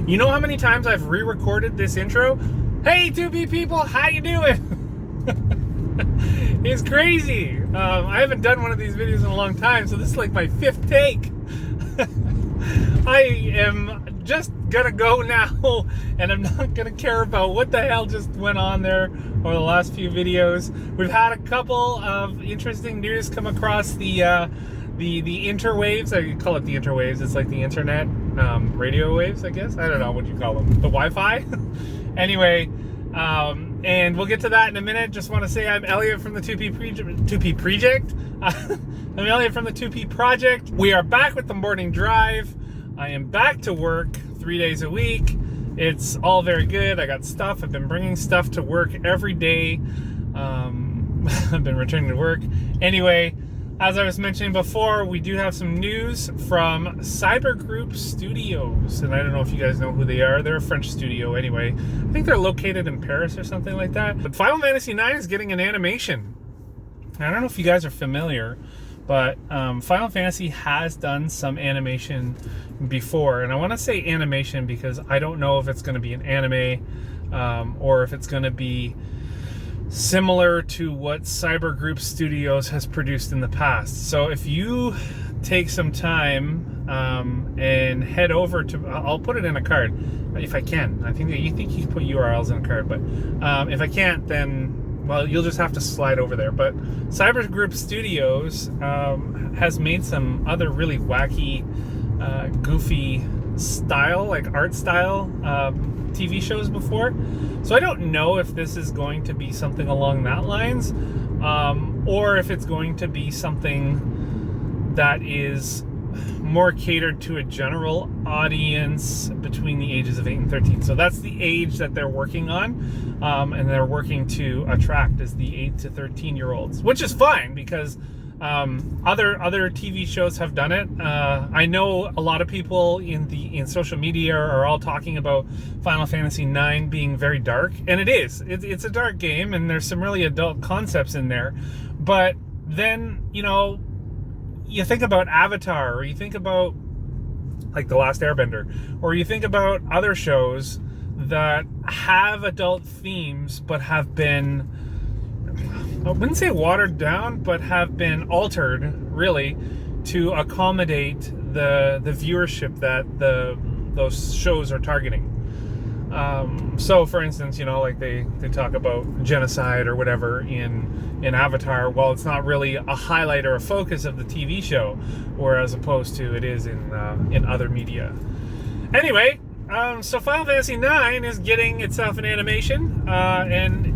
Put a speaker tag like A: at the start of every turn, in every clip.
A: You know how many times I've re-recorded this intro? Hey, 2B people, how you doing? It's crazy. I haven't done one of these videos in a long time, so this is like my 5th take. I am just gonna go now, and I'm not gonna care about what the hell just went on there over the last few videos. We've had a couple of interesting news come across the interwaves. I call it the interwaves. It's like the internet radio waves, I guess. I don't know what you call them. The Wi-Fi. Anyway, and we'll get to that in a minute. Just want to say I'm Elliot from the 2P Project. I'm Elliot from the 2P Project. We are back with the morning drive. I am back to work 3 days a week. It's all very good. I got stuff. I've been bringing stuff to work every day. I've been returning to work. Anyway, as I was mentioning before, we do have some news from Cyber Group Studios. And I don't know if you guys know who they are. They're a French studio anyway. I think they're located in Paris or something like that. But Final Fantasy IX is getting an animation. I don't know if you guys are familiar, but Final Fantasy has done some animation before. And I want to say animation because I don't know if it's going to be an anime or if it's going to be similar to what Cyber Group Studios has produced in the past. So if you take some time and head over to, I'll put it in a card if I can. I think that you can put URLs in a card, but if I can't, then, well, you'll just have to slide over there. But Cyber Group Studios has made some other really wacky, goofy style, like art style TV shows before. So I don't know if this is going to be something along that lines, or if it's going to be something that is more catered to a general audience between the ages of 8 and 13. So that's the age that they're working on, and they're working to attract is the 8 to 13 year olds, which is fine because other TV shows have done it. I know a lot of people in social media are all talking about Final Fantasy IX being very dark, and it is. It's a dark game, and there's some really adult concepts in there. But then, you think about Avatar, or you think about like The Last Airbender, or you think about other shows that have adult themes but have been, I wouldn't say watered down, but have been altered really to accommodate the viewership that those shows are targeting. So for instance, like they talk about genocide or whatever in Avatar. Well, it's not really a highlight or a focus of the TV show, whereas opposed to it is in other media. Anyway, so Final Fantasy IX is getting itself an animation, and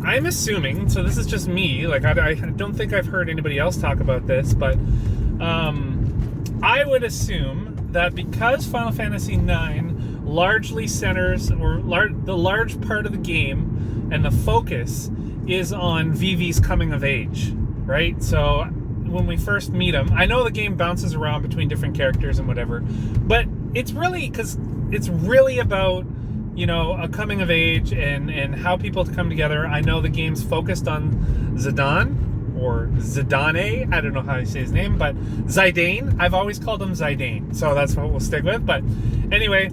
A: I'm assuming, so this is just me, like I don't think I've heard anybody else talk about this, but I would assume that because Final Fantasy IX largely centers, or the large part of the game and the focus is on Vivi's coming of age, right? So when we first meet him, I know the game bounces around between different characters and whatever, but it's really about a coming of age and how people come together. I know the game's focused on Zidane, or Zidane, I don't know how you say his name, but Zidane. I've always called him Zidane, so that's what we'll stick with. But anyway,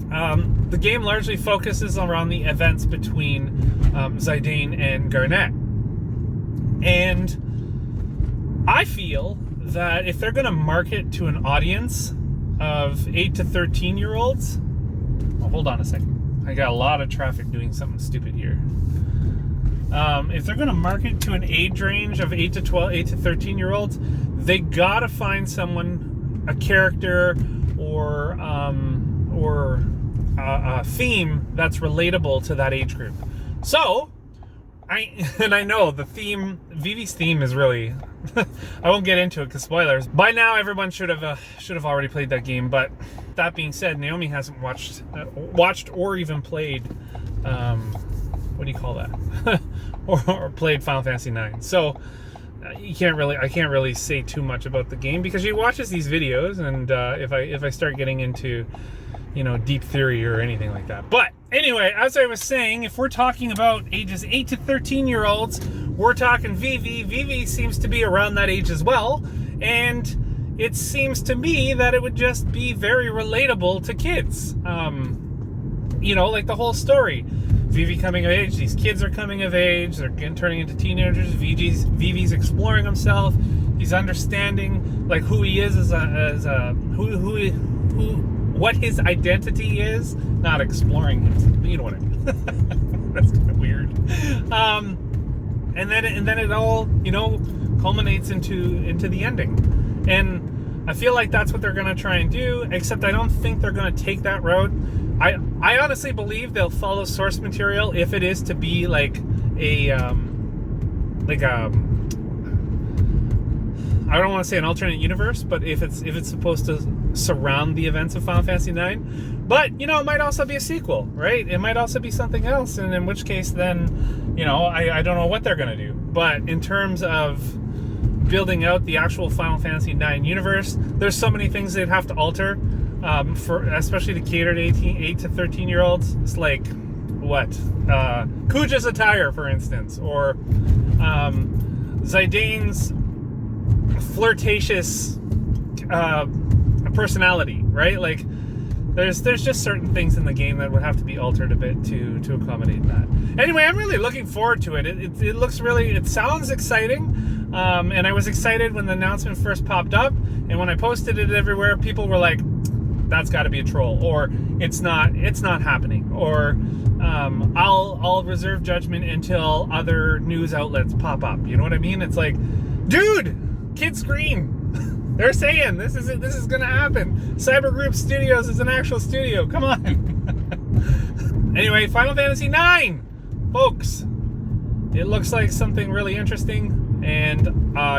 A: the game largely focuses around the events between Zidane and Garnet. And I feel that if they're going to market to an audience of 8 to 13 year olds, hold on a second. I got a lot of traffic doing something stupid here. If they're going to market to an age range of 8 to 13 year olds, they gotta find someone, a character, or a theme that's relatable to that age group. So, I know the theme, Vivi's theme is really, I won't get into it because spoilers. By now, everyone should have already played that game. But that being said, Naomi hasn't watched or even played, what do you call that, or played Final Fantasy IX. So I can't really say too much about the game because she watches these videos, and if I start getting into deep theory or anything like that. But anyway, as I was saying, if we're talking about ages 8 to 13 year olds, we're talking Vivi. Vivi seems to be around that age as well, and it seems to me that it would just be very relatable to kids. You know, like the whole story. Vivi coming of age, these kids are coming of age, they're turning into teenagers, Vivi's exploring himself, he's understanding like who he is what his identity is, not exploring him, you know what I mean. That's kind of weird. And then it all, you know, culminates into the ending. And I feel like that's what they're going to try and do, except I don't think they're going to take that road. I honestly believe they'll follow source material if it is to be like I don't want to say an alternate universe, but if it's supposed to surround the events of Final Fantasy IX. But, you know, it might also be a sequel, right? It might also be something else, and in which case then, you know, I don't know what they're going to do. But in terms of building out the actual Final Fantasy IX universe, there's so many things they'd have to alter, for especially to cater to 8 to 13-year-olds. It's like, what? Kuja's attire, for instance, or Zidane flirtatious personality, right? Like there's just certain things in the game that would have to be altered a bit to accommodate that. Anyway, I'm really looking forward to it. It looks really, it sounds exciting, and I was excited when the announcement first popped up, and when I posted it everywhere, people were like, that's got to be a troll, or it's not happening, or I'll reserve judgment until other news outlets pop up. You know what I mean? It's like, dude, Kids Green. They're saying this is gonna happen. Cyber Group Studios is an actual studio. Come on. Anyway, Final Fantasy IX, folks. It looks like something really interesting, and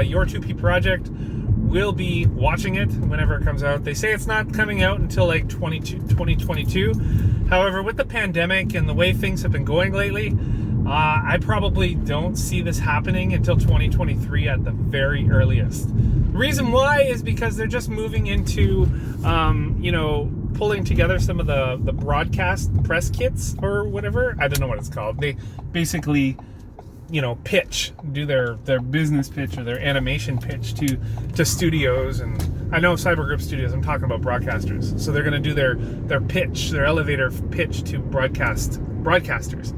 A: your 2P project will be watching it whenever it comes out. They say it's not coming out until like 2022. However, with the pandemic and the way things have been going lately, I probably don't see this happening until 2023 at the very earliest. The reason why is because they're just moving into, you know, pulling together some of the broadcast press kits or whatever. I don't know what it's called. They basically, you know, do their business pitch or their animation pitch to studios. And I know Cyber Group Studios, I'm talking about broadcasters. So they're going to do their pitch, their elevator pitch to broadcasters.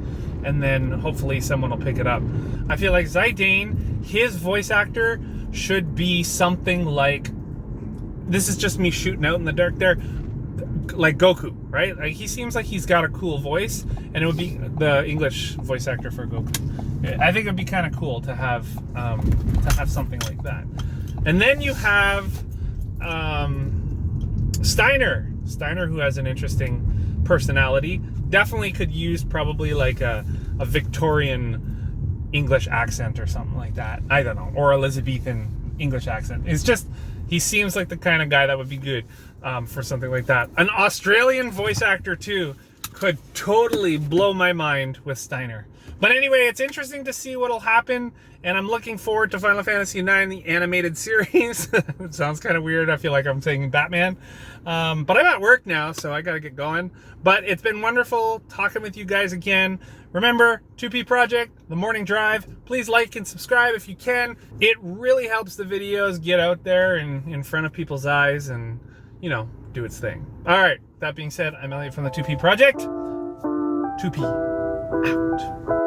A: And then hopefully someone will pick it up. I feel like Zidane, his voice actor should be something like, this is just me shooting out in the dark there, like Goku, right? Like he seems like he's got a cool voice, and it would be the English voice actor for Goku. I think it'd be kind of cool to have something like that. And then you have Steiner, who has an interesting personality. Definitely could use probably like a Victorian English accent or something like that. I don't know, or Elizabethan English accent. It's just, he seems like the kind of guy that would be good for something like that. An Australian voice actor too could totally blow my mind with Steiner. But anyway, it's interesting to see what'll happen, and I'm looking forward to Final Fantasy IX, the animated series. It sounds kind of weird. I feel like I'm saying Batman. But I'm at work now, so I gotta get going. But it's been wonderful talking with you guys again. Remember, 2P Project, The Morning Drive. Please like and subscribe if you can. It really helps the videos get out there and in front of people's eyes and, you know, do its thing. All right, that being said, I'm Elliot from the 2P Project. 2P out.